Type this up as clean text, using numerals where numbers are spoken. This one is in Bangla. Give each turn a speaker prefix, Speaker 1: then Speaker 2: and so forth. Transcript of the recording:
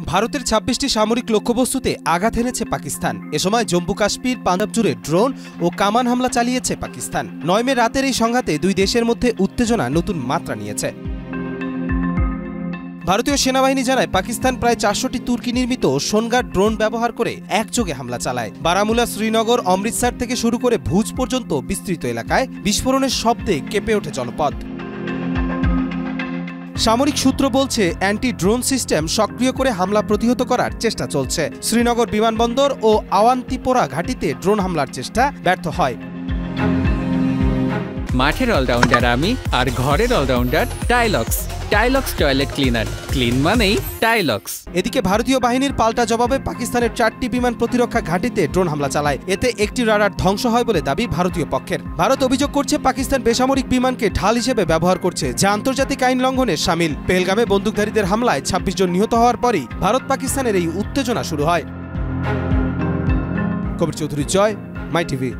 Speaker 1: ভারতের ২৬টি সামরিক লক্ষ্যবস্তুতে আঘাত এনেছে পাকিস্তান। এ সময় জম্মু কাশ্মীর, পাঞ্জাব জুড়ে ড্রোন ও কামান হামলা চালিয়েছে পাকিস্তান। ৯ মে রাতের এই সংঘাতে দুই দেশের মধ্যে উত্তেজনা নতুন মাত্রা নিয়েছে। ভারতীয় সেনাবাহিনী জানায়, পাকিস্তান প্রায় ৪০০টি তুর্কি নির্মিত সোনগার ড্রোন ব্যবহার করে একযোগে হামলা চালায়। বারামুলা, শ্রীনগর, অমৃতসর থেকে শুরু করে ভুজ পর্যন্ত বিস্তৃত এলাকায় বিস্ফোরণের শব্দে কেঁপে ওঠে জনপদ। সামরিক সূত্র বলছে, অ্যান্টি ড্রোন সিস্টেম সক্রিয় করে হামলা প্রতিহত করার চেষ্টা চলছে। শ্রীনগর বিমানবন্দর ও আওয়ান্তিপোরা ঘাঁটিতে ড্রোন হামলার চেষ্টা ব্যর্থ হয়।
Speaker 2: মাঠের অলরাউন্ডার আমি, আর ঘরের allrounder Tilex. Tilex toilet cleaner, clean মানেই টাইলক্স।
Speaker 1: এদিকে ভারতীয় বাহিনীর পাল্টা জবাবে পাকিস্তানের ৪টি বিমান প্রতিরক্ষা ঘাঁটিতে ড্রোন হামলা চালায়। এতে একটি রাডার ধ্বংস হয় বলে দাবি ভারতীয় পক্ষের। ভারত অভিযোগ করছে, পাকিস্তান বেসামরিক বিমানকে ঢাল হিসেবে ব্যবহার করছে, যা আন্তর্জাতিক আইন লঙ্ঘনের শামিল। পেহেলগামে বন্দুকধারীদের হামলায় ২৬ জন নিহত হওয়ার পরই ভারত পাকিস্তানের এই উত্তেজনা শুরু হয়। কবির চৌধুরী, জয়, মাই টিভি।